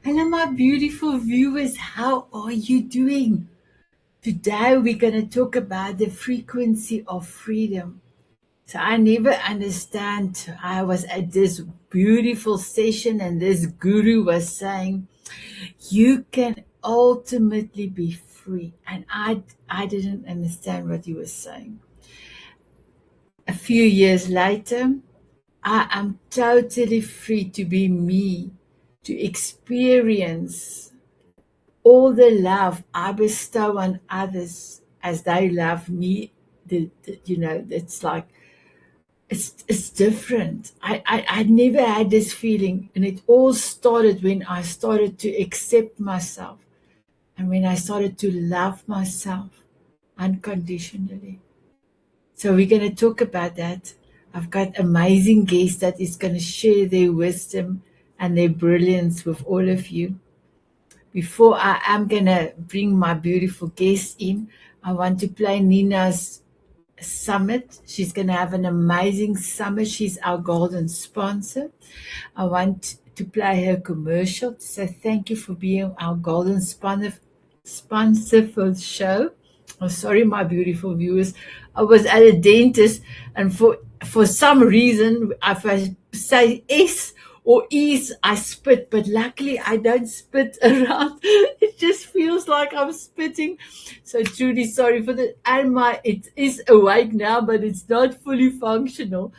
Hello, my beautiful viewers. How are you doing? Today, we're going to talk about the frequency of freedom. So, I never understand. I was at this beautiful session, and this guru was saying, you can ultimately be free. And I didn't understand what he was saying. A few years later, I am totally free to be me, to experience all the love I bestow on others as they love me. It's like it's different. I never had this feeling, and it all started when I started to accept myself and when I started to love myself unconditionally. So we're going to talk about that. I've got amazing guests that is going to share their wisdom and their brilliance with all of you. Before I am going to bring my beautiful guest in, I want to play Nina's summit. She's going to have an amazing summit. She's our golden sponsor. I want to play her commercial to say thank you for being our golden sponsor for the show. Oh, sorry, my beautiful viewers. I was at a dentist, and for some reason, if I say S or E's, I spit. But luckily, I don't spit around. It just feels like I'm spitting. So truly sorry for that. And it is awake now, but it's not fully functional.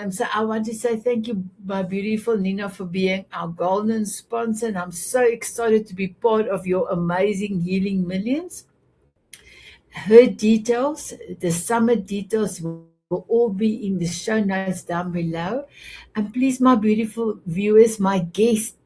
So I want to say thank you, my beautiful Nina, for being our golden sponsor. And I'm so excited to be part of your amazing Healing Millions. Her details, the summit details, will all be in the show notes down below. And please, my beautiful viewers, my guests,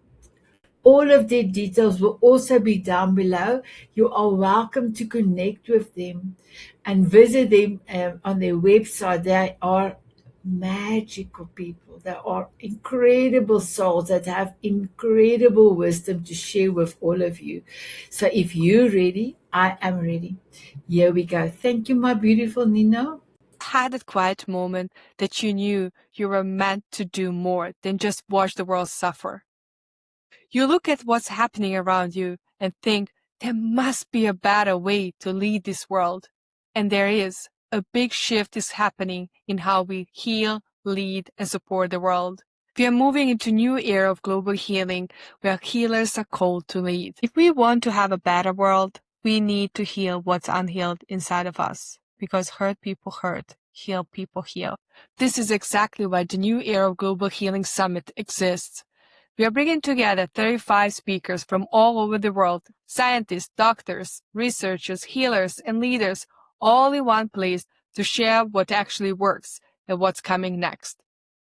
all of their details will also be down below. You are welcome to connect with them and visit them on their website. They are magical people. They are incredible souls that have incredible wisdom to share with all of you. So if you're ready, I am ready. Here we go. Thank you, my beautiful Nina. Had that quiet moment that you knew you were meant to do more than just watch the world suffer. You look at what's happening around you and think there must be a better way to lead this world. And there is. A big shift is happening in how we heal, lead, and support the world. We are moving into a new era of global healing where healers are called to lead. If we want to have a better world, we need to heal what's unhealed inside of us. Because hurt people hurt, heal people heal. This is exactly why the New Era of Global Healing Summit exists. We are bringing together 35 speakers from all over the world, scientists, doctors, researchers, healers, and leaders, all in one place to share what actually works and what's coming next.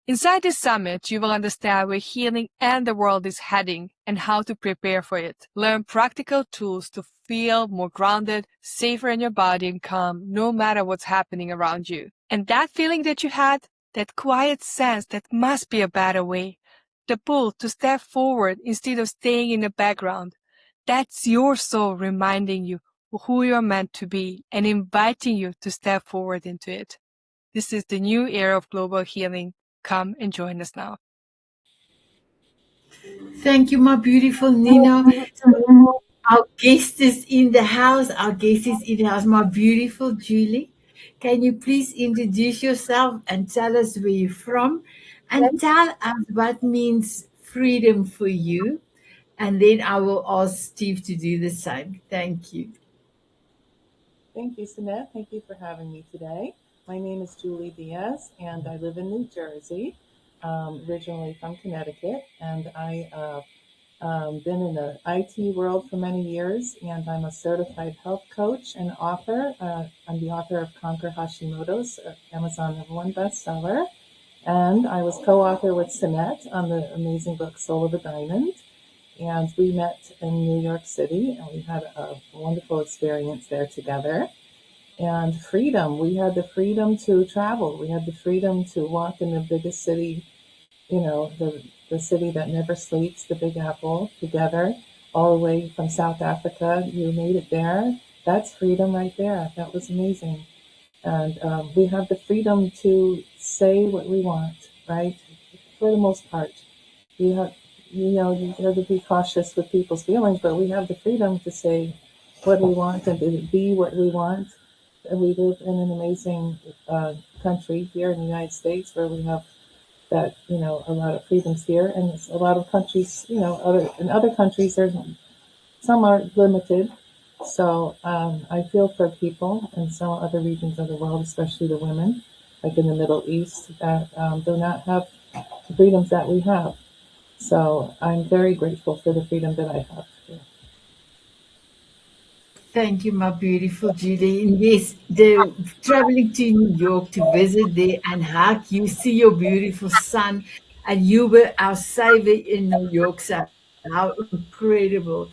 Inside this summit, you will understand where healing and the world is heading and how to prepare for it. Learn practical tools to feel more grounded, safer in your body and calm no matter what's happening around you. And that feeling that you had, that quiet sense that must be a better way, the pull to step forward instead of staying in the background, that's your soul reminding you who you're meant to be and inviting you to step forward into it. This is the new era of global healing. Come and join us now. Thank you, my beautiful Nina. Our guest is in the house. Our guest is in the house. My beautiful Julie, can you please introduce yourself and tell us where you're from and tell us what means freedom for you? And then I will ask Steve to do the same. Thank you. Thank you, Sanet. Thank you for having me today. My name is Julie Diaz, and I live in New Jersey, originally from Connecticut, and I been in the IT world for many years, and I'm a certified health coach and author. I'm the author of Conquer Hashimoto's, Amazon #1 bestseller, and I was co-author with Sanet on the amazing book Soul of a Diamond. And we met in New York City, and we had a wonderful experience there together. And freedom, we had the freedom to travel. We had the freedom to walk in the biggest city, the city that never sleeps, the Big Apple, together, all the way from South Africa. You made it there. That's freedom right there. That was amazing. And we have the freedom to say what we want, right? For the most part. you have to be cautious with people's feelings, but we have the freedom to say what we want and to be what we want. And we live in an amazing country here in the United States where we have that, a lot of freedoms here, and a lot of countries, in other countries, some are limited. So I feel for people in some other regions of the world, especially the women, like in the Middle East, that do not have the freedoms that we have. So I'm very grateful for the freedom that I have here. Thank you, my beautiful Julie. And yes, the traveling to New York to visit there and hug, you see your beautiful son, and you were our savior in New York. So how incredible.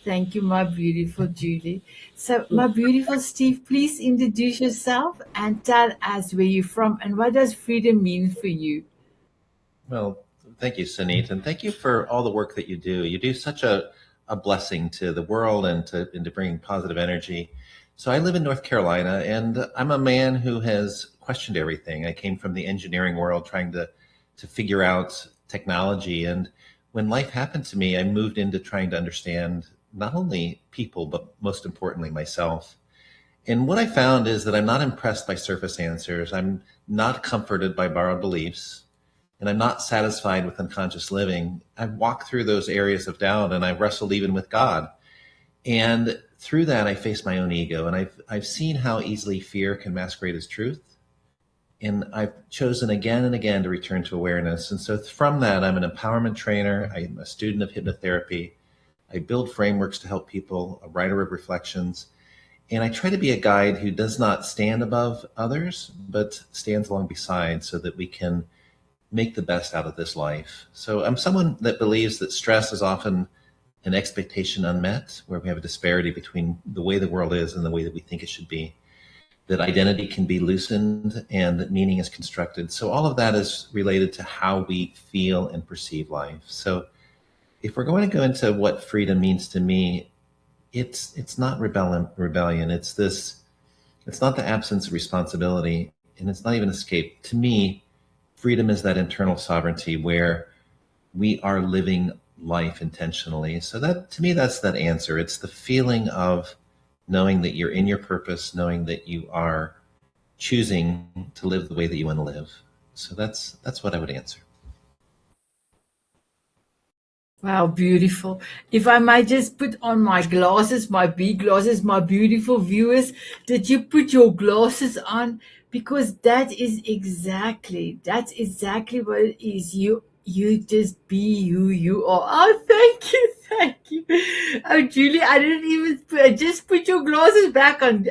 Thank you, my beautiful Julie. So, my beautiful Steve, please introduce yourself and tell us where you're from and what does freedom mean for you? Well, thank you, Sanet, and thank you for all the work that you do. You do such a blessing to the world and to bringing positive energy. So I live in North Carolina, and I'm a man who has questioned everything. I came from the engineering world trying to figure out technology. And when life happened to me, I moved into trying to understand not only people, but most importantly, myself. And what I found is that I'm not impressed by surface answers. I'm not comforted by borrowed beliefs, and I'm not satisfied with unconscious living. I've walked through those areas of doubt, and I've wrestled even with God. And through that, I face my own ego, and I've seen how easily fear can masquerade as truth. And I've chosen again and again to return to awareness. And so from that, I'm an empowerment trainer. I'm a student of hypnotherapy. I build frameworks to help people, a writer of reflections. And I try to be a guide who does not stand above others, but stands along beside so that we can make the best out of this life. So I'm someone that believes that stress is often an expectation unmet, where we have a disparity between the way the world is and the way that we think it should be, that identity can be loosened and that meaning is constructed. So all of that is related to how we feel and perceive life. So if we're going to go into what freedom means to me, it's not rebellion. It's not the absence of responsibility, and it's not even escape. To me, freedom is that internal sovereignty where we are living life intentionally. So that, to me, that's that answer. It's the feeling of knowing that you're in your purpose, knowing that you are choosing to live the way that you want to live. So that's what I would answer. Wow, beautiful. If I might just put on my glasses, my big glasses, my beautiful viewers, did you put your glasses on? Because that's exactly what it is. You just be who you are. Oh, thank you, thank you. Oh, Julie, I didn't even just put your glasses back on.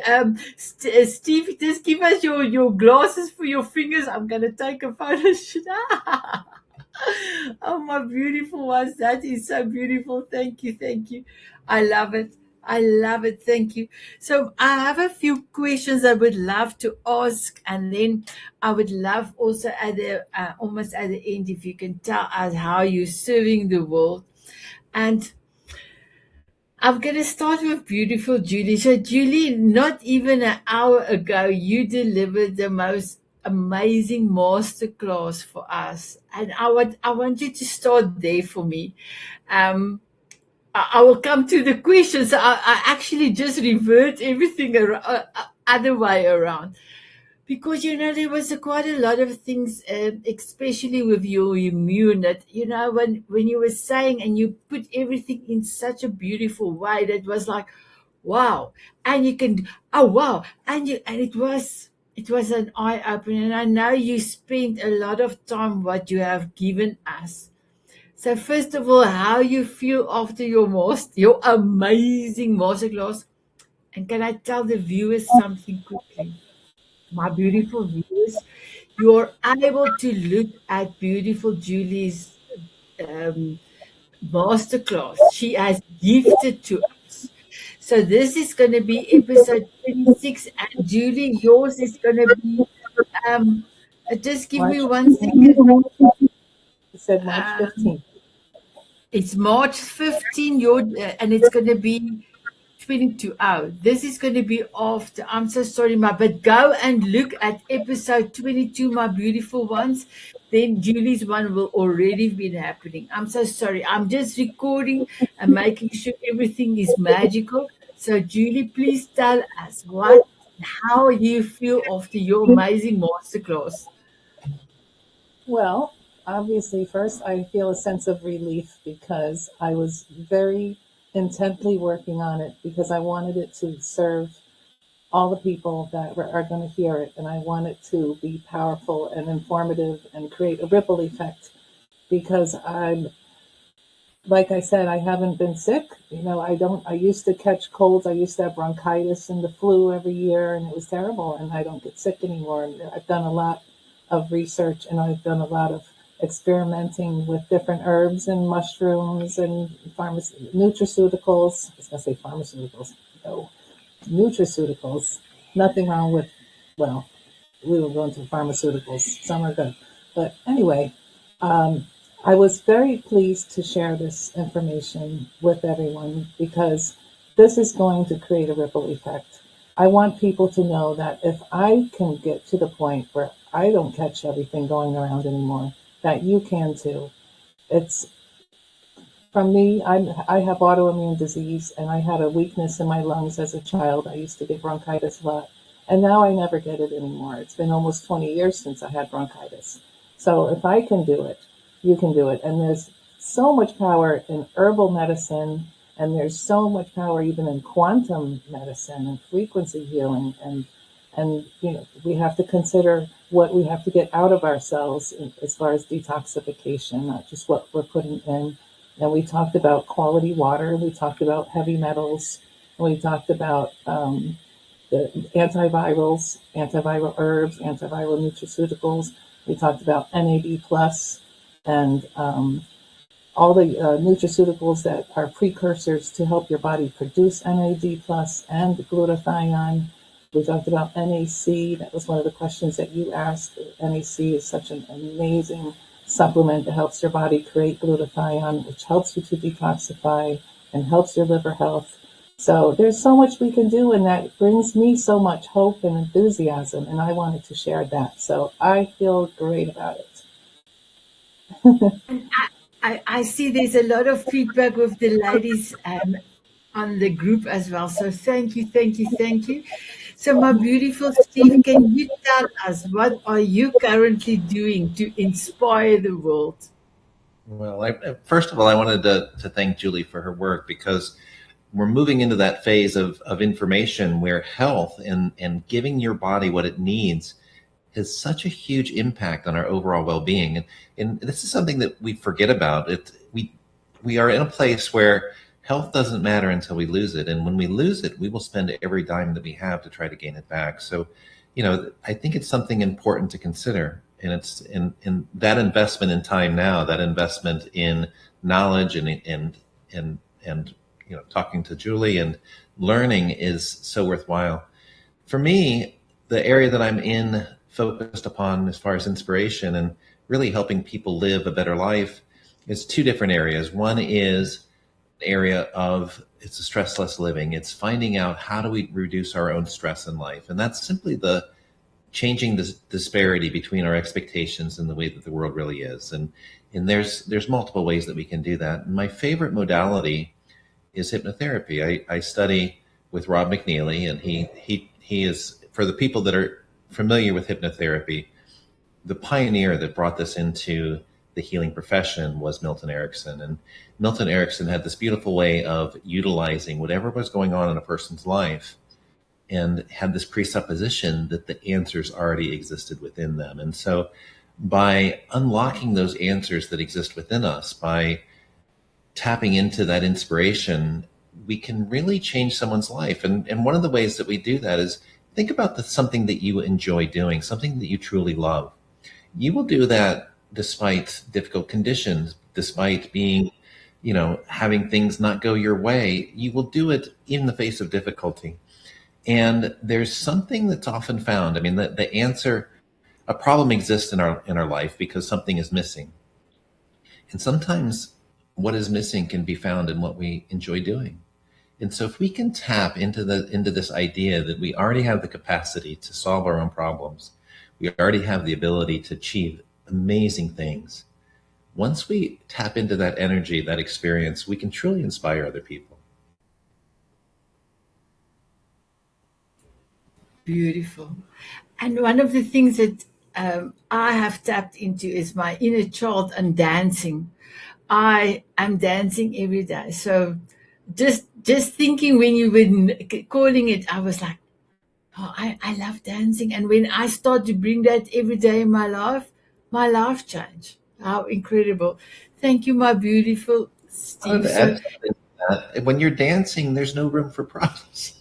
Steve, just give us your glasses for your fingers. I'm gonna take a photo shoot. Oh, my beautiful ones. That is so beautiful. Thank you. Thank you. I love it. I love it. Thank you. So I have a few questions I would love to ask, and then I would love also at the almost at the end if you can tell us how you're serving the world. And I'm going to start with beautiful Julie. So, Julie, not even an hour ago, you delivered the most amazing masterclass for us. And I want you to start there for me. I will come to the questions. I actually just revert everything other way around. Because, there was quite a lot of things, especially with your unit, when you were saying and you put everything in such a beautiful way that was like, wow. And you can, oh, wow. And it was an eye opener. And I know you spent a lot of time what you have given us. So first of all, how you feel after your amazing masterclass. And can I tell the viewers something quickly? My beautiful viewers, you're able to look at beautiful Julie's um, masterclass she has gifted to us. So this is going to be episode 26, and Julie, yours is going to be. Um, just give me March, 1 second. you said March Um, 15th. it's March 15, and it's going to be 22. Oh, this is going to be after. I'm so sorry, but go and look at episode 22, my beautiful ones. Then Julie's one will already been happening. I'm so sorry. I'm just recording and making sure everything is magical. So, Julie, please tell us how you feel after your amazing masterclass. Well, obviously, first I feel a sense of relief because I was very intently working on it because I wanted it to serve all the people that are going to hear it. And I want it to be powerful and informative and create a ripple effect because like I said, I haven't been sick. I used to catch colds. I used to have bronchitis and the flu every year, and it was terrible. And I don't get sick anymore. And I've done a lot of research and I've done a lot of experimenting with different herbs and mushrooms and nutraceuticals. I was going to say pharmaceuticals. No, nutraceuticals. Nothing wrong with, well, we will go into pharmaceuticals. Some are good. But anyway, I was very pleased to share this information with everyone because this is going to create a ripple effect. I want people to know that if I can get to the point where I don't catch everything going around anymore, that you can too. It's from me, I have autoimmune disease and I had a weakness in my lungs as a child. I used to get bronchitis a lot. And now I never get it anymore. It's been almost 20 years since I had bronchitis. So if I can do it, you can do it. And there's so much power in herbal medicine, and there's so much power even in quantum medicine and frequency healing. And we have to consider what we have to get out of ourselves as far as detoxification, not just what we're putting in. And we talked about quality water. We talked about heavy metals. And we talked about the antiviral herbs, antiviral nutraceuticals. We talked about NAD plus and all the nutraceuticals that are precursors to help your body produce NAD plus and glutathione. We talked about NAC. That was one of the questions that you asked. NAC is such an amazing supplement that helps your body create glutathione, which helps you to detoxify and helps your liver health. So there's so much we can do, and that brings me so much hope and enthusiasm, and I wanted to share that. So I feel great about it. And I see there's a lot of feedback with the ladies on the group as well. So thank you, thank you, thank you. So my beautiful Steve, can you tell us what are you currently doing to inspire the world? Well, first of all, I wanted to thank Julie for her work because we're moving into that phase of information where health and giving your body what it needs has such a huge impact on our overall well-being. And this is something that we forget about. We are in a place where health doesn't matter until we lose it. And when we lose it, we will spend every dime that we have to try to gain it back. So, I think it's something important to consider. And it's in that investment in time now, that investment in knowledge and talking to Julie and learning is so worthwhile. For me, the area that I'm in focused upon as far as inspiration and really helping people live a better life is two different areas. One is an area of it's a stressless living. It's finding out how do we reduce our own stress in life. And that's simply the changing the disparity between our expectations and the way that the world really is. And there's multiple ways that we can do that. And my favorite modality is hypnotherapy. I study with Rob McNeely, and he is, for the people that are familiar with hypnotherapy, the pioneer that brought this into the healing profession was Milton Erickson. And Milton Erickson had this beautiful way of utilizing whatever was going on in a person's life and had this presupposition that the answers already existed within them. And so by unlocking those answers that exist within us, by tapping into that inspiration, we can really change someone's life. And one of the ways that we do that is think about something that you enjoy doing, something that you truly love. You will do that despite difficult conditions, despite being, having things not go your way. You will do it in the face of difficulty. And there's something that's often found. I mean, the answer, a problem exists in our life because something is missing. And sometimes what is missing can be found in what we enjoy doing. And so if we can tap into this idea that we already have the capacity to solve our own problems, we already have the ability to achieve amazing things. Once we tap into that energy, that experience, we can truly inspire other people. Beautiful. And one of the things that I have tapped into is my inner child and dancing. I am dancing every day. So just thinking when you were calling it, I was like, oh, I love dancing. And when I start to bring that every day in my life changed. How incredible. Thank you, my beautiful I would Steve. add something to that. When you're dancing, there's no room for problems.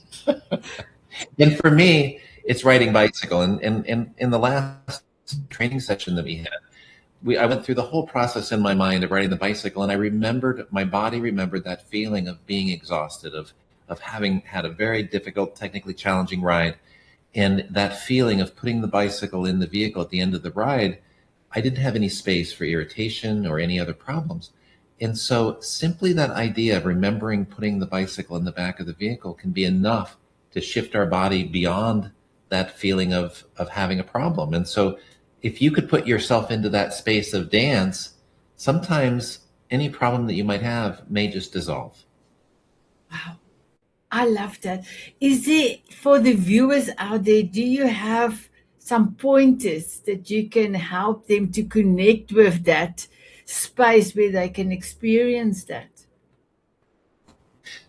And for me, it's riding bicycle. And in the last training session that we had, I went through the whole process in my mind of riding the bicycle, and I remembered, my body remembered that feeling of being exhausted, of having had a very difficult, technically challenging ride. And that feeling of putting the bicycle in the vehicle at the end of the ride, I didn't have any space for irritation or any other problems. And so simply that idea of remembering putting the bicycle in the back of the vehicle can be enough to shift our body beyond that feeling of having a problem. And so if you could put yourself into that space of dance, sometimes any problem that you might have may just dissolve. Wow. I love that. Is it for the viewers out there, do you have some pointers that you can help them to connect with that space where they can experience that?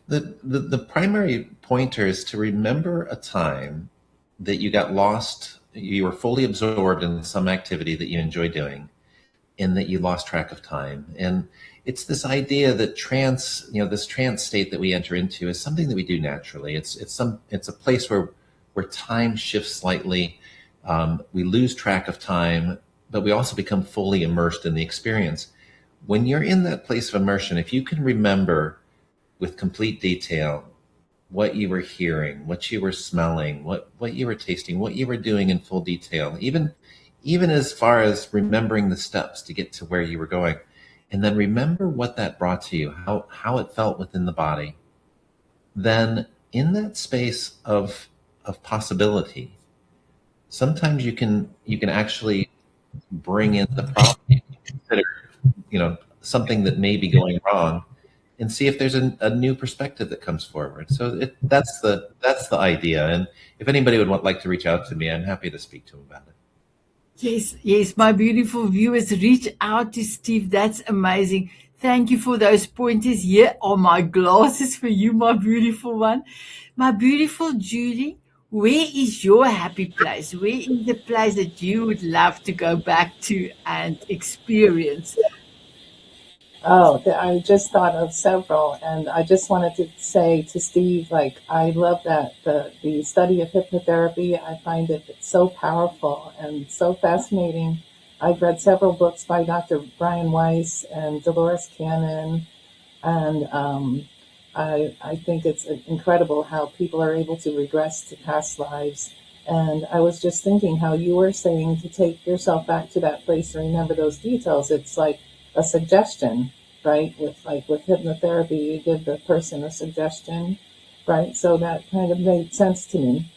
The primary pointer is to remember a time that you got lost, you were fully absorbed in some activity that you enjoy doing, and that you lost track of time. And it's this idea that this trance state that we enter into is something that we do naturally. It's a place where time shifts slightly. We lose track of time, but we also become fully immersed in the experience. When you're in that place of immersion, if you can remember with complete detail what you were hearing, what you were smelling, what you were tasting, what you were doing in full detail, even as far as remembering the steps to get to where you were going, and then remember what that brought to you, how it felt within the body, then in that space of possibility, sometimes you can actually bring in the problem you consider, something that may be going wrong, and see if there's a new perspective that comes forward. So that's the idea. And if anybody would like to reach out to me, I'm happy to speak to them about it. Yes, my beautiful viewers, reach out to Steve. That's amazing. Thank you for those pointers. Here are my glasses for you, my beautiful one. My beautiful Julie, where is your happy place? Where is the place that you would love to go back to and experience? Oh, I just thought of several, and I just wanted to say to Steve, like, I love that the study of hypnotherapy. I find it so powerful and so fascinating. I've read several books by Dr. Brian Weiss and Dolores Cannon, and I think it's incredible how people are able to regress to past lives. And I was just thinking how you were saying to take yourself back to that place and remember those details. It's like a suggestion, right? With hypnotherapy, you give the person a suggestion, right? So that kind of made sense to me.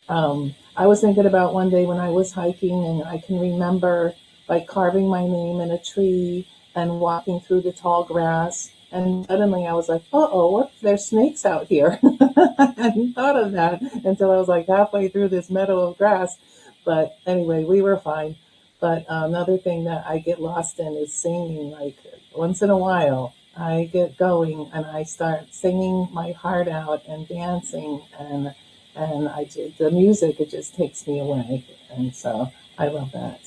I was thinking about one day when I was hiking, and I can remember like carving my name in a tree and walking through the tall grass. And suddenly I was like, uh-oh, what if there's snakes out here? I hadn't thought of that until I was like halfway through this meadow of grass. But anyway, we were fine. But another thing that I get lost in is singing. Like once in a while, I get going and I start singing my heart out and dancing, and the music, it just takes me away. And so I love that.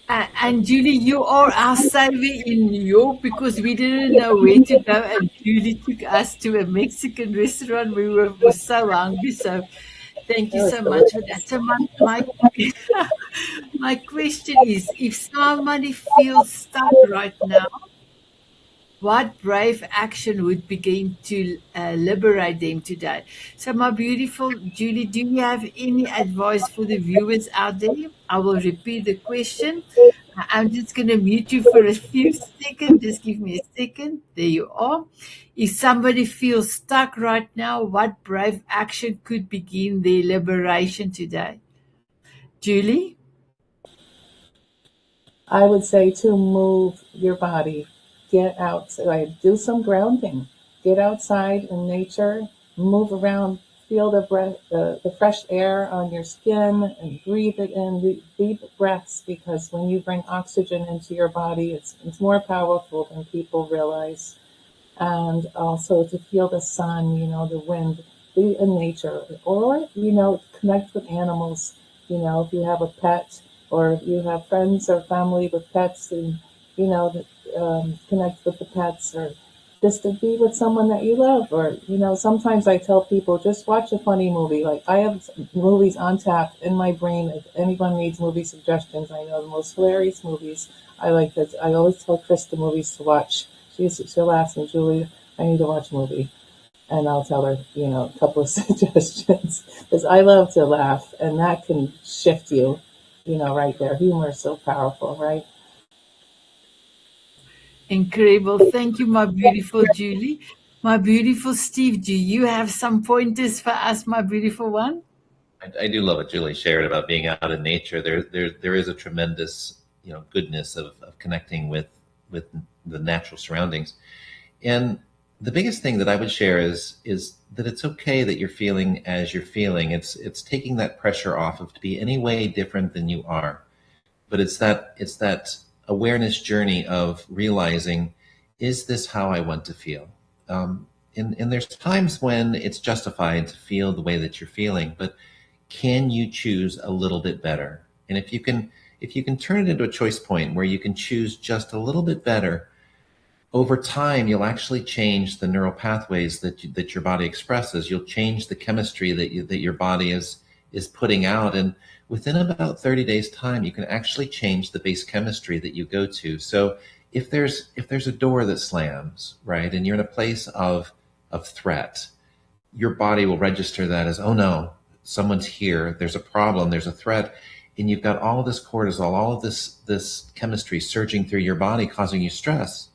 And Julie, you are our savior in New York because we didn't know where to go, and Julie took us to a Mexican restaurant. We were so hungry, so thank you That was so much for delicious. that. So my question is, if somebody feels stuck right now, what brave action would begin to liberate them today? So, my beautiful Julie, do you have any advice for the viewers out there? I will repeat the question. I'm just going to mute you for a few seconds. Just give me a second. There you are. If somebody feels stuck right now, what brave action could begin their liberation today? Julie? I would say to move your body, get outside, do some grounding, get outside in nature, move around, feel the breath, the fresh air on your skin, and breathe it in, deep breaths. Because when you bring oxygen into your body, it's more powerful than people realize. And also to feel the sun, the wind, be in nature, or connect with animals. If you have a pet, or if you have friends or family with pets, and connect with the pets, or just to be with someone that you love. Or sometimes I tell people, just watch a funny movie. Like, I have movies on tap in my brain. If anyone needs movie suggestions, I know the most hilarious movies. I always tell Chris the movies to watch. She'll ask me, Julie, I need to watch a movie. And I'll tell her, a couple of suggestions. Because I love to laugh, and that can shift you, right there. Humor is so powerful, right? Incredible. Thank you, my beautiful Julie. My beautiful Steve, do you have some pointers for us, my beautiful one? I do love what Julie shared about being out in nature. There is a tremendous, goodness of connecting with the natural surroundings. And the biggest thing that I would share is that it's okay that you're feeling as you're feeling. It's taking that pressure off of to be any way different than you are. But it's that awareness journey of realizing, is this how I want to feel? And there's times when it's justified to feel the way that you're feeling, but can you choose a little bit better? And if you can turn it into a choice point where you can choose just a little bit better, over time you'll actually change the neural pathways that your body expresses. You'll change the chemistry that your body is putting out, and within about 30 days time you can actually change the base chemistry that you go to. So if there's a door that slams, right, and you're in a place of threat, your body will register that as, oh no, someone's here, there's a problem, there's a threat, and you've got all of this cortisol, all of this chemistry surging through your body, causing you stress.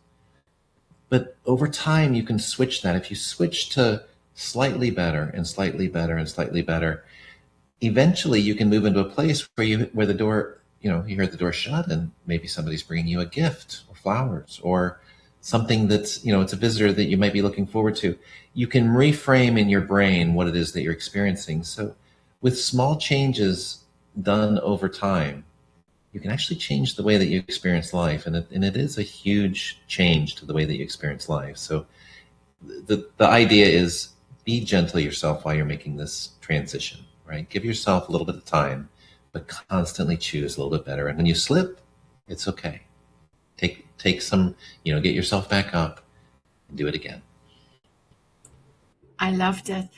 But over time, you can switch that. If you switch to slightly better and slightly better and slightly better, eventually you can move into a place where the door, you hear the door shut, and maybe somebody's bringing you a gift or flowers or something that's, it's a visitor that you might be looking forward to. You can reframe in your brain what it is that you're experiencing. So with small changes done over time, you can actually change the way that you experience life. And it is a huge change to the way that you experience life. So the idea is, be gentle yourself while you're making this transition, right? Give yourself a little bit of time, but constantly choose a little bit better. And when you slip, it's okay. Take some, get yourself back up and do it again. I love that.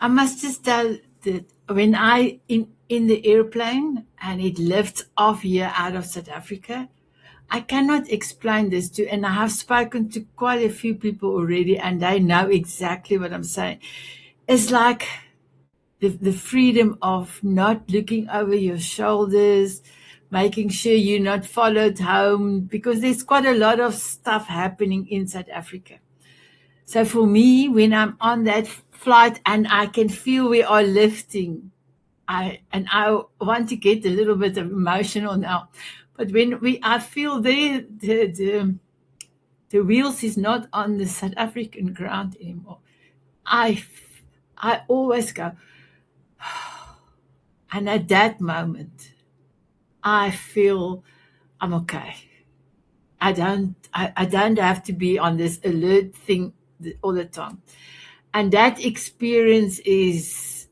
I must just tell that when I in the airplane and it lifts off here out of South Africa, I cannot explain this to, and I have spoken to quite a few people already, and they know exactly what I'm saying. It's like the freedom of not looking over your shoulders, making sure you're not followed home, because there's quite a lot of stuff happening in South Africa. So for me, when I'm on that flight and I can feel we are lifting, I want to get a little bit emotional now. But when I feel the wheels is not on the South African ground anymore, I always go, and at that moment, I feel I'm okay. I don't have to be on this alert thing all the time. And that experience is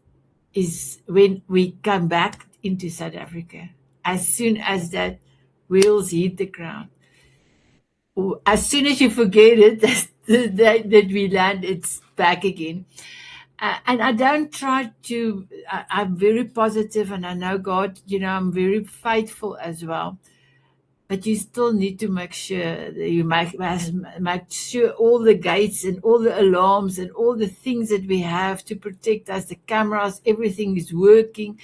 when we come back into South Africa. As soon as that wheels hit the ground, or as soon as you forget it, that we land, it's back again. And I don't try to. I'm very positive, and I know God. I'm very faithful as well. But you still need to make sure that you make sure all the gates and all the alarms and all the things that we have to protect us, the cameras, everything is working.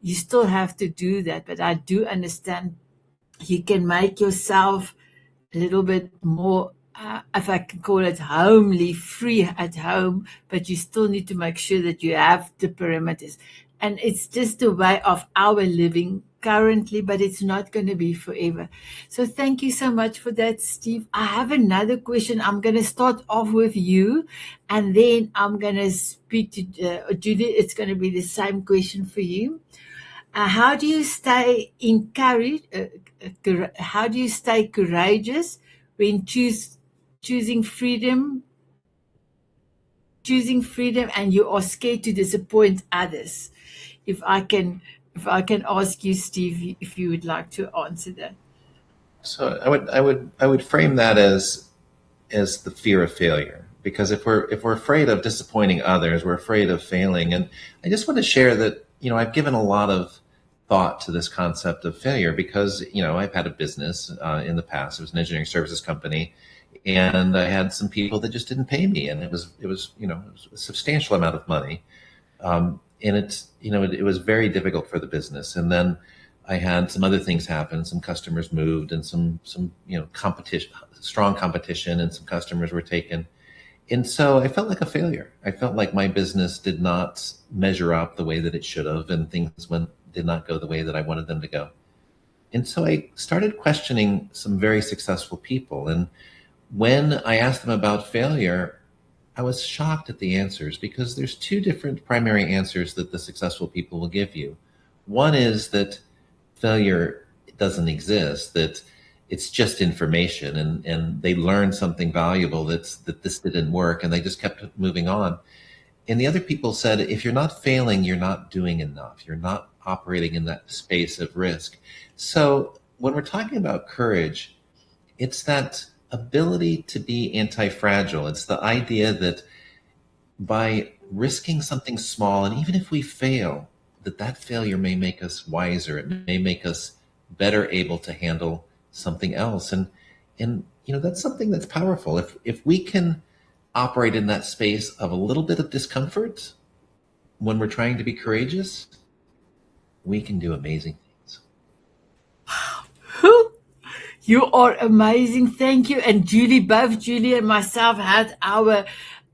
You still have to do that. But I do understand you can make yourself a little bit more, if I can call it homely, free at home, but you still need to make sure that you have the perimeters. And it's just a way of our living currently, but it's not going to be forever. So thank you so much for that, Steve. I have another question. I'm going to start off with you, and then I'm going to speak to Judy. It's going to be the same question for you. How do you stay encouraged? How do you stay courageous when choosing freedom, and you are scared to disappoint others? If I can, ask you, Steve, if you would like to answer that. So I would frame that as the fear of failure, because if we're afraid of disappointing others, we're afraid of failing. And I just want to share that I've given a lot of thought to this concept of failure, because I've had a business in the past. It was an engineering services company, and I had some people that just didn't pay me, and it was a substantial amount of money, and it was very difficult for the business. And then I had some other things happen. Some customers moved, and some competition, strong competition, and some customers were taken. And so I felt like a failure. I felt like my business did not measure up the way that it should have, and things did not go the way that I wanted them to go. And so I started questioning some very successful people. And when I asked them about failure, I was shocked at the answers, because there's two different primary answers that the successful people will give you. One is that failure doesn't exist, that it's just information, and they learned something valuable, that this didn't work, and they just kept moving on. And the other people said, if you're not failing, you're not doing enough. You're not operating in that space of risk. So when we're talking about courage, it's that ability to be anti-fragile. It's the idea that by risking something small, and even if we fail, that failure may make us wiser. It may make us better able to handle something else. And that's something that's powerful. If we can operate in that space of a little bit of discomfort when we're trying to be courageous, we can do amazing things. You are amazing. Thank you. And Julie, both Julie and myself had our,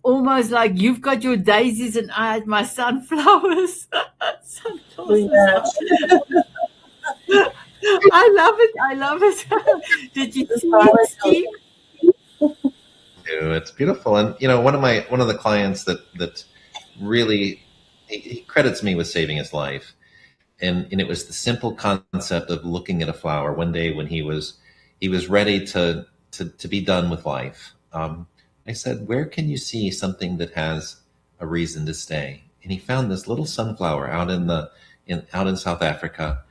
almost like you've got your daisies and I had my sunflowers. Sunflowers. I love it. I love it. Did you see it, Steve? It's beautiful. And one of the clients that really, he credits me with saving his life. And it was the simple concept of looking at a flower one day when he was ready to be done with life. I said, where can you see something that has a reason to stay? And he found this little sunflower out in South Africa.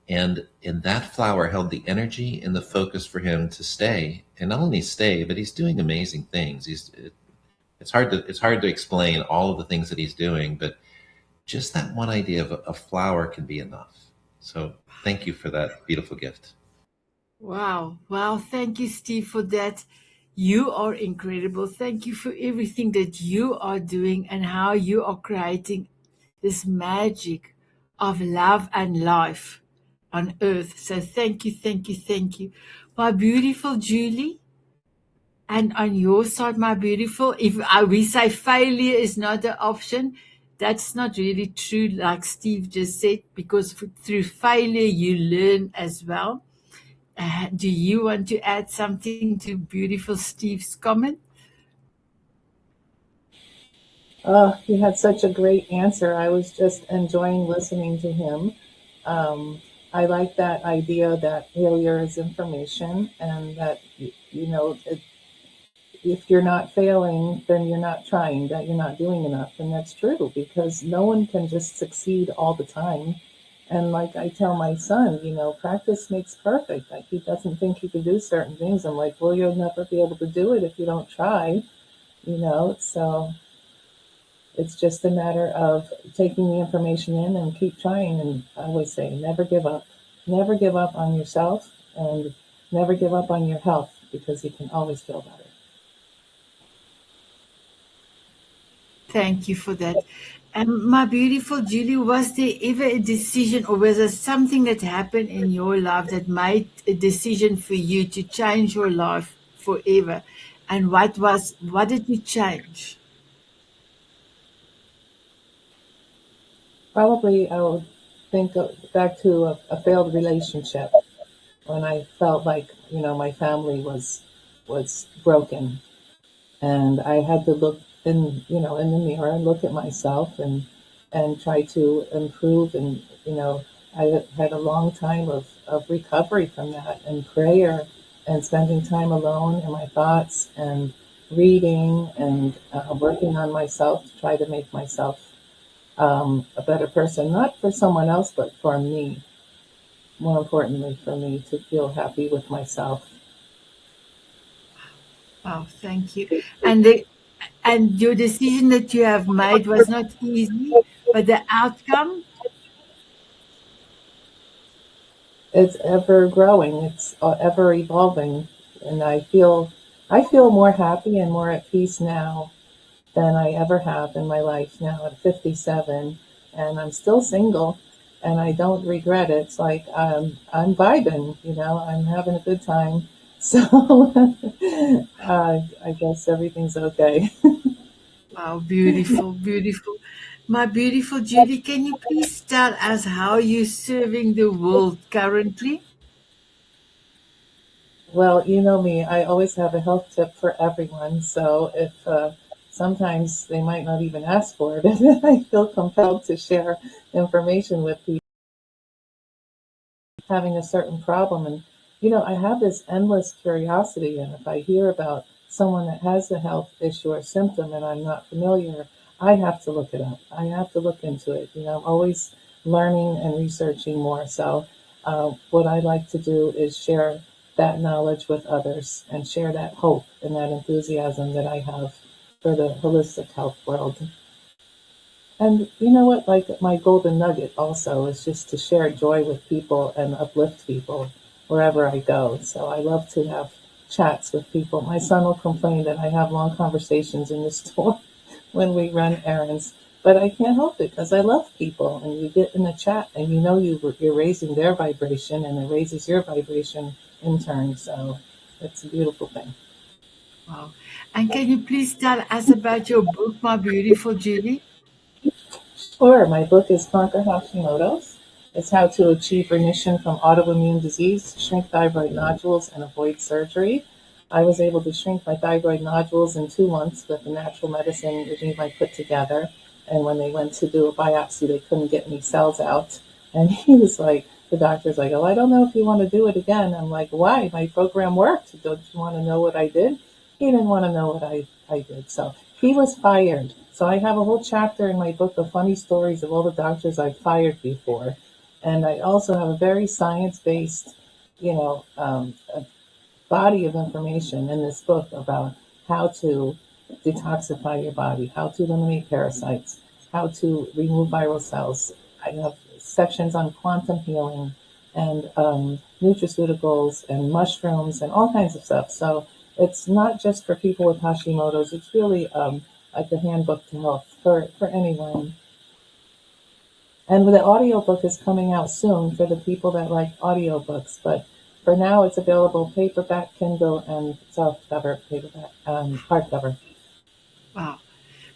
And that flower held the energy and the focus for him to stay, and not only stay, but he's doing amazing things. It's hard to explain all of the things that he's doing, but just that one idea of a flower can be enough. So thank you for that beautiful gift. Wow. Thank you, Steve, for that. You are incredible. Thank you for everything that you are doing and how you are creating this magic of love and life on earth. So thank you. My beautiful Julie, and on your side, my beautiful, if we say failure is not an option, that's not really true, like Steve just said, because through failure you learn as well. Do you want to add something to beautiful Steve's comment? He had such a great answer. I was just enjoying listening to him. I like that idea that failure is information, and that, if you're not failing, then you're not trying, that you're not doing enough. And that's true, because no one can just succeed all the time. And like I tell my son, practice makes perfect. Like, he doesn't think he can do certain things. I'm like, well, you'll never be able to do it if you don't try, so it's just a matter of taking the information in and keep trying. And I always say, never give up. Never give up on yourself, and never give up on your health, because you can always feel better. Thank you for that. My beautiful Julie, was there ever a decision or was there something that happened in your life that made a decision for you to change your life forever? And what did you change? Probably I would think back to a failed relationship when I felt like, my family was broken, and I had to look in the mirror and look at myself and try to improve. And I had a long time of recovery from that, and prayer, and spending time alone in my thoughts, and reading, and working on myself to try to make myself a better person, not for someone else, but for me. More importantly, for me to feel happy with myself. Oh, thank you. And your decision that you have made was not easy, but the outcome, It's ever growing. It's ever evolving, and I feel more happy and more at peace now than I ever have in my life now at 57, and I'm still single, and I don't regret it. It's like I'm vibing, I'm having a good time. So I guess everything's okay. wow, beautiful, beautiful. My beautiful Judy, can you please tell us how you're serving the world currently? Well, you know me, I always have a health tip for everyone. So if sometimes they might not even ask for it, I feel compelled to share information with people having a certain problem. And, I have this endless curiosity. And if I hear about someone that has a health issue or symptom and I'm not familiar, I have to look it up. I have to look into it. I'm always learning and researching more. So, what I like to do is share that knowledge with others and share that hope and that enthusiasm that I have for the holistic health world. And you know what? Like my golden nugget also is just to share joy with people and uplift people wherever I go. So I love to have chats with people. My son will complain that I have long conversations in the store when we run errands, but I can't help it because I love people. And you get in a chat and you're raising their vibration and it raises your vibration in turn. So it's a beautiful thing. Wow. And can you please tell us about your book, my beautiful Judy? Sure, my book is Conquer Hashimoto's. It's how to achieve remission from autoimmune disease, shrink thyroid nodules, and avoid surgery. I was able to shrink my thyroid nodules in 2 months with the natural medicine regime I put together. And when they went to do a biopsy, they couldn't get any cells out. And he was like, the doctor's like, oh, I don't know if you want to do it again. I'm like, why? My program worked. Don't you want to know what I did? He didn't want to know what I did. So he was fired. So I have a whole chapter in my book of funny stories of all the doctors I've fired before. And I also have a very science-based, a body of information in this book about how to detoxify your body, how to eliminate parasites, how to remove viral cells. I have sections on quantum healing and nutraceuticals and mushrooms and all kinds of stuff. So it's not just for people with Hashimoto's. It's really like a handbook to health for anyone. And the audiobook is coming out soon for the people that like audiobooks. But for now, it's available paperback, Kindle, and softcover paperback, hardcover. Wow.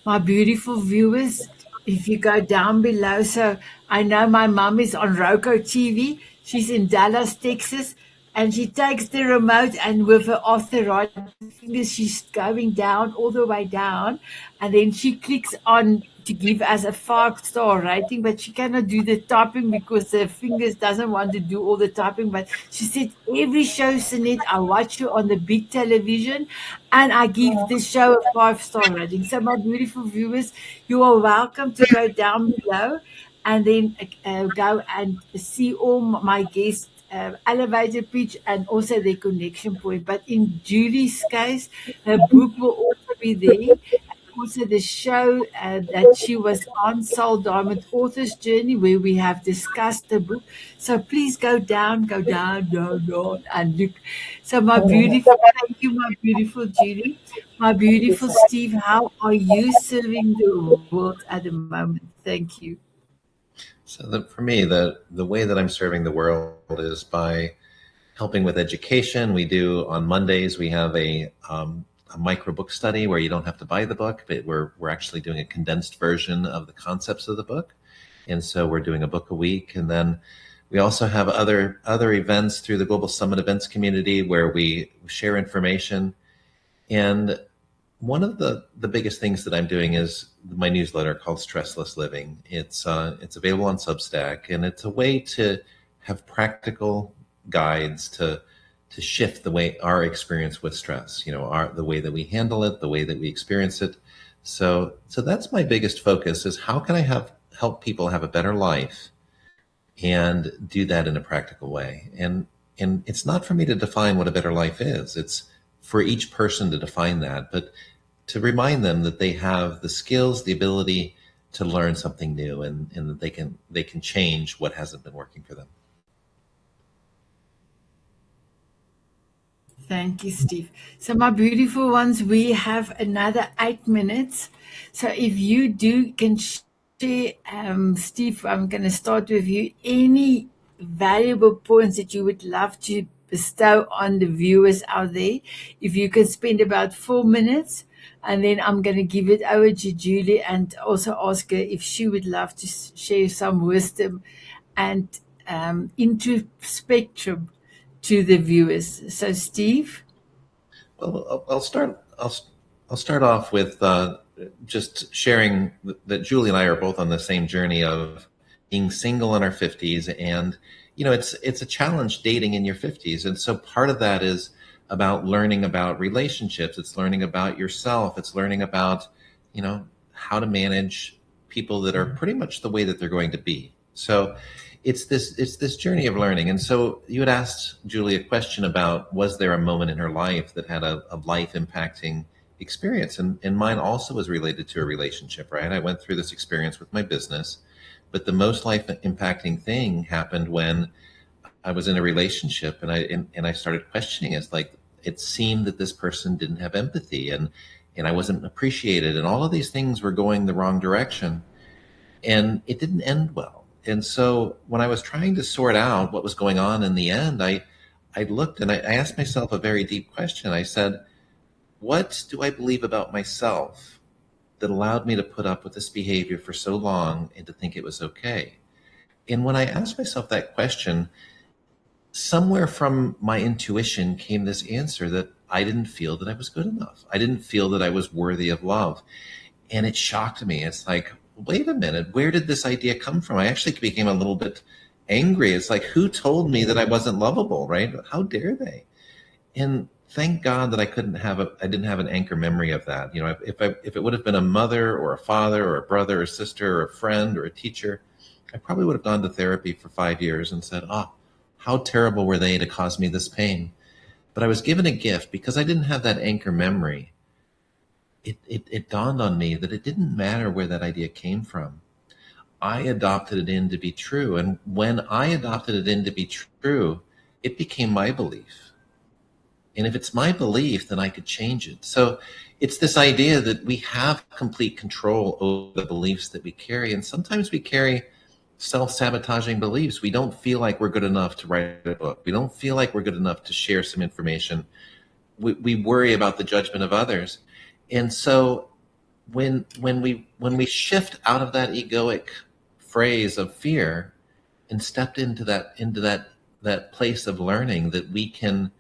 My beautiful viewers, if you go down below, so I know my mum is on Roku TV. She's in Dallas, Texas, and she takes the remote and with her arthritic fingers, she's going down all the way down, and then she clicks on to give us a 5-star rating, but she cannot do the typing because her fingers doesn't want to do all the typing. But she said every show, Sanet, I watch you on the big television and I give the show a 5-star rating. So, my beautiful viewers, you are welcome to go down below and then go and see all my guests. Elevator pitch and also their connection point. But in Julie's case, her book will also be there. Also, the show that she was on, Soul Diamond Author's Journey, where we have discussed the book. So please go down, and look. So, my beautiful, thank you, my beautiful Julie. My beautiful Yes, Steve, how are you serving the world at the moment? Thank you. So for me, the way that I'm serving the world is by helping with education. We do on Mondays. We have a micro book study where you don't have to buy the book, but we're actually doing a condensed version of the concepts of the book, and so we're doing a book a week. And then we also have other events through the Global Summit events community where we share information. And one of the biggest things that I'm doing is my newsletter called Stressless Living. It's available on Substack, and it's a way to have practical guides to shift the way our experience with stress, the way that we handle it, the way that we experience it. So that's my biggest focus, is how can I help people have a better life and do that in a practical way. And it's not for me to define what a better life is. It's for each person to define that, but to remind them that they have the skills, the ability to learn something new, and that they can change what hasn't been working for them. Thank you, Steve. So, my beautiful ones, we have another 8 minutes. So, if you can share, Steve, I'm going to start with you. Any valuable points that you would love to bestow on the viewers out there? If you can spend about 4 minutes, and then I'm going to give it over to Julie and also ask her if she would love to share some wisdom and introspection to the viewers. So, Steve? Well, I'll start off with just sharing that Julie and I are both on the same journey of being single in our 50s, and it's a challenge dating in your 50s, and so part of that is about learning about relationships. It's learning about yourself. It's learning about how to manage people that are pretty much the way that they're going to be. So it's this journey of learning. And so you had asked Julie a question about, was there a moment in her life that had a life impacting experience? And mine also was related to a relationship, right? I went through this experience with my business, but the most life impacting thing happened when I was in a relationship, and I started questioning. It's like, it seemed that this person didn't have empathy, and I wasn't appreciated, and all of these things were going the wrong direction, and it didn't end well. And so when I was trying to sort out what was going on in the end, I looked and I asked myself a very deep question. I said, what do I believe about myself that allowed me to put up with this behavior for so long and to think it was okay? And when I asked myself that question, somewhere from my intuition came this answer that I didn't feel that I was good enough. I didn't feel that I was worthy of love. And it shocked me. It's like, wait a minute, where did this idea come from? I actually became a little bit angry. It's like, who told me that I wasn't lovable, right? How dare they? And thank God that I didn't have an anchor memory of that. If it would have been a mother or a father or a brother or sister or a friend or a teacher, I probably would have gone to therapy for 5 years and said, how terrible were they to cause me this pain? But I was given a gift because I didn't have that anchor memory. It dawned on me that it didn't matter where that idea came from. I adopted it in to be true. And when I adopted it in to be true, it became my belief. And if it's my belief, then I could change it. So it's this idea that we have complete control over the beliefs that we carry. And sometimes we carry self-sabotaging beliefs. We don't feel like we're good enough to write a book. We don't feel like we're good enough to share some information. We worry about the judgment of others. And so when we shift out of that egoic phrase of fear and stepped into that place of learning, that we can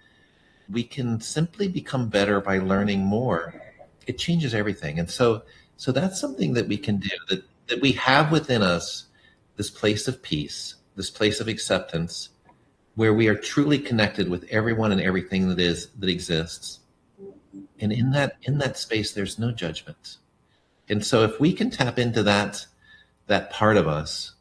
simply become better by learning more, it changes everything. And so that's something that we can do, that we have within us this place of peace, this place of acceptance, where we are truly connected with everyone and everything that exists. And in that space, there's no judgment. And so if we can tap into that part of us,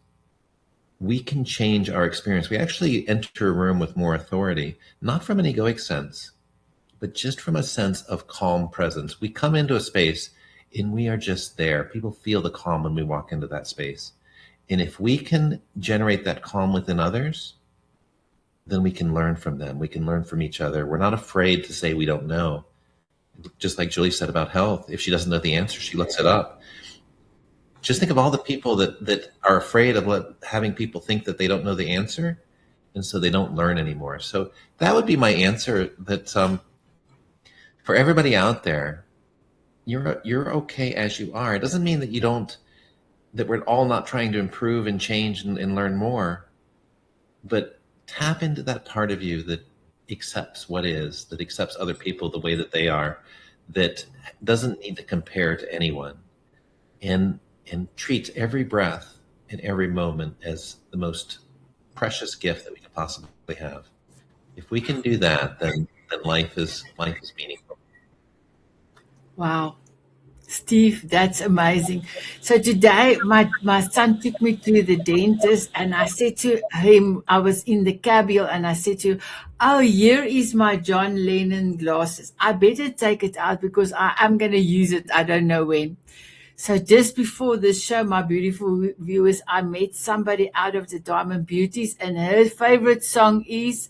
we can change our experience. We actually enter a room with more authority, not from an egoic sense, but just from a sense of calm presence. We come into a space and we are just there. People feel the calm when we walk into that space. And if we can generate that calm within others, then we can learn from them. We can learn from each other. We're not afraid to say we don't know. just like Julie said about health, if she doesn't know the answer, she looks it up. Just think of all the people that are afraid of having people think that they don't know the answer, and so they don't learn anymore. So that would be my answer, that for everybody out there, you're okay as you are. It doesn't mean that we're all not trying to improve and change and learn more, but tap into that part of you that accepts what is, that accepts other people the way that they are, that doesn't need to compare to anyone, and treats every breath and every moment as the most precious gift that we could possibly have. If we can do that, then life is meaningful. Wow. Steve, that's amazing. So today, my son took me to the dentist, and I said to him, I was in the cabile, and I said to him, oh, here is my John Lennon glasses. I better take it out because I'm going to use it. I don't know when. So just before this show, my beautiful viewers, I met somebody out of the Diamond Beauties, and her favorite song is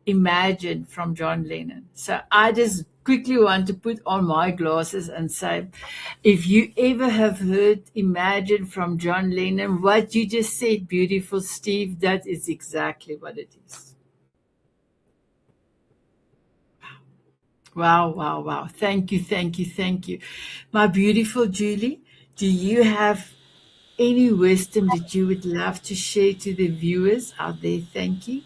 Imagine from John Lennon. So I just quickly want to put on my glasses and say, if you ever have heard Imagine from John Lennon, what you just said, beautiful Steve, that is exactly what it is. Wow, wow, wow. Thank you, thank you, thank you. My beautiful Julie, do you have any wisdom that you would love to share to the viewers out there? Thank you.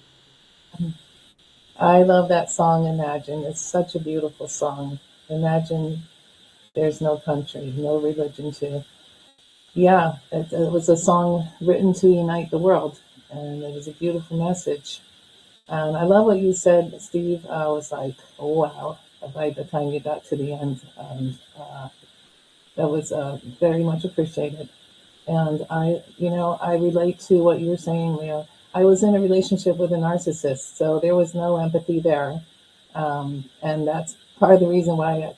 I love that song, Imagine. It's such a beautiful song. Imagine there's no country, no religion too. Yeah, it was a song written to unite the world, and it was a beautiful message. And I love what you said, Steve. I was like, oh, wow, by the time you got to the end. And that was very much appreciated. And I relate to what you're saying, Leo. I was in a relationship with a narcissist, so there was no empathy there. And that's part of the reason why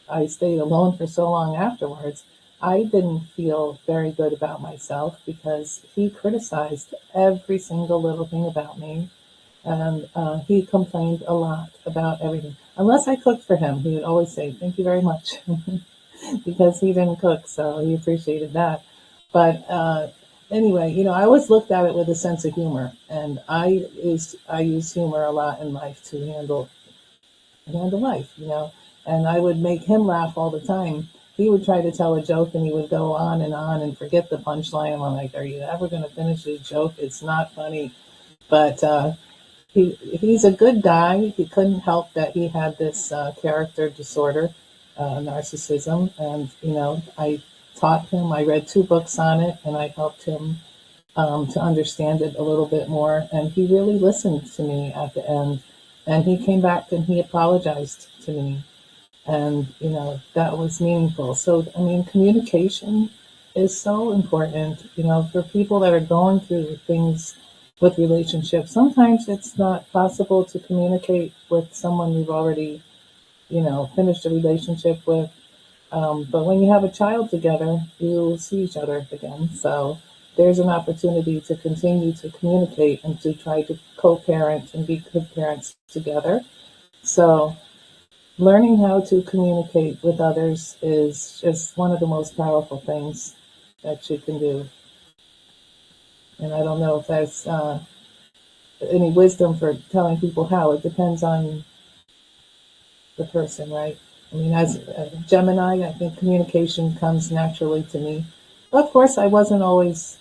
I stayed alone for so long afterwards. I didn't feel very good about myself because he criticized every single little thing about me. And he complained a lot about everything. Unless I cooked for him, he would always say, thank you very much, because he didn't cook, so he appreciated that. But anyway, I always looked at it with a sense of humor, and I use humor a lot in life to handle life, and I would make him laugh all the time. He would try to tell a joke and he would go on and forget the punchline. I'm like, are you ever going to finish this joke? It's not funny. But he's a good guy. He couldn't help that he had this character disorder, narcissism. And, I taught him, I read 2 books on it, and I helped him to understand it a little bit more. And he really listened to me at the end. And he came back and he apologized to me. And, that was meaningful. So, communication is so important, for people that are going through things with relationships. Sometimes it's not possible to communicate with someone you've already, finished a relationship with. But when you have a child together, you see each other again. So there's an opportunity to continue to communicate and to try to co-parent and be good parents together. So learning how to communicate with others is just one of the most powerful things that you can do. And I don't know if that's any wisdom for telling people how. It depends on the person, right? As a Gemini, I think communication comes naturally to me. But of course, I wasn't always.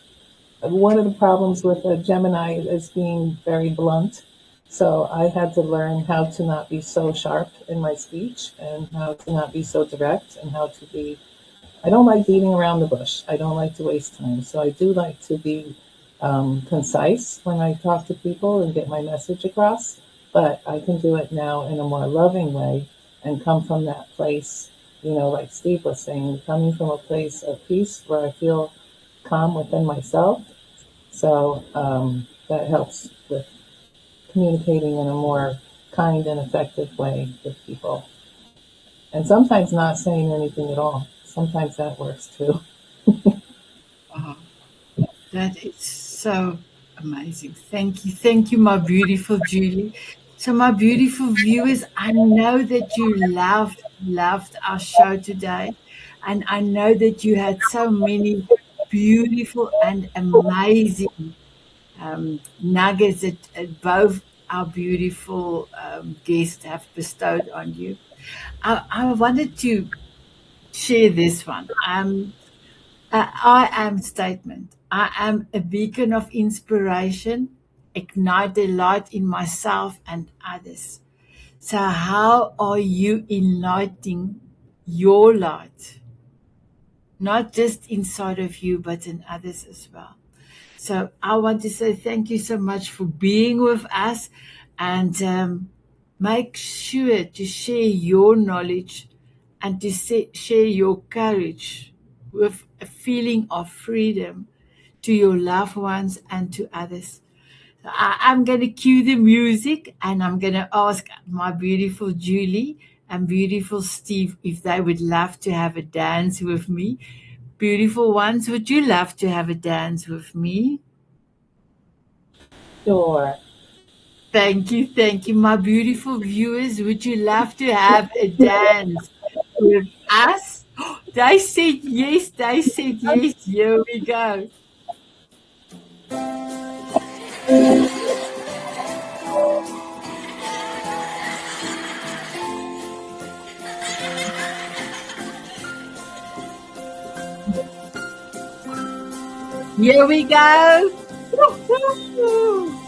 One of the problems with a Gemini is being very blunt. So I had to learn how to not be so sharp in my speech and how to not be so direct and how to be. I don't like beating around the bush. I don't like to waste time. So I do like to be concise when I talk to people and get my message across. But I can do it now in a more loving way and come from that place, like Steve was saying, coming from a place of peace where I feel calm within myself. So that helps with communicating in a more kind and effective way with people. And sometimes not saying anything at all. Sometimes that works too. Wow. That is so amazing. Thank you. Thank you, my beautiful Julie. So, my beautiful viewers, I know that you loved our show today. And I know that you had so many beautiful and amazing nuggets that both our beautiful guests have bestowed on you. I wanted to share this one. I am statement. I am a beacon of inspiration, ignite the light in myself and others. So, how are you igniting your light? Not just inside of you, but in others as well. So, I want to say thank you so much for being with us and make sure to share your knowledge and to share your courage with a feeling of freedom to your loved ones and to others. I'm going to cue the music and I'm going to ask my beautiful Julie and beautiful Steve if they would love to have a dance with me. Beautiful ones, would you love to have a dance with me? Sure. Thank you, my beautiful viewers. Would you love to have a dance with us? They said yes, they said yes. Here we go. Here we go. Woo-hoo.